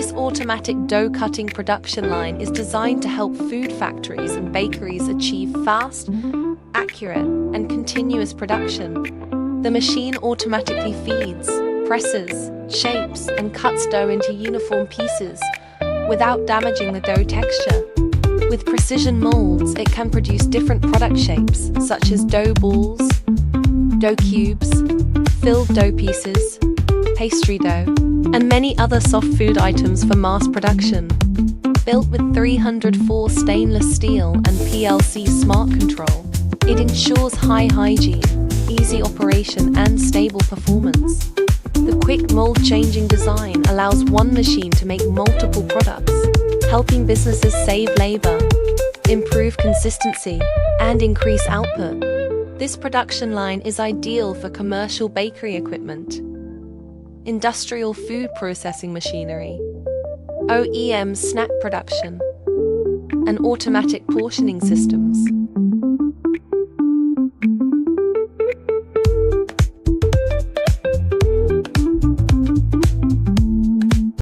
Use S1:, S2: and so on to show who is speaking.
S1: This automatic dough-cutting production line is designed to help food factories and bakeries achieve fast, accurate, and continuous production. The machine automatically feeds, presses, shapes, and cuts dough into uniform pieces without damaging the dough texture. With precision molds, it can produce different product shapes, such as dough balls, dough cubes, filled dough pieces, pastry dough, and many other soft food items for mass production. Built with 304 stainless steel and PLC smart control, it ensures high hygiene, easy operation, and stable performance. The quick mold-changing design allows one machine to make multiple products, helping businesses save labor, improve consistency, and increase output. This production line is ideal for commercial bakery equipment, industrial food processing machinery, OEM snack production, and automatic portioning systems.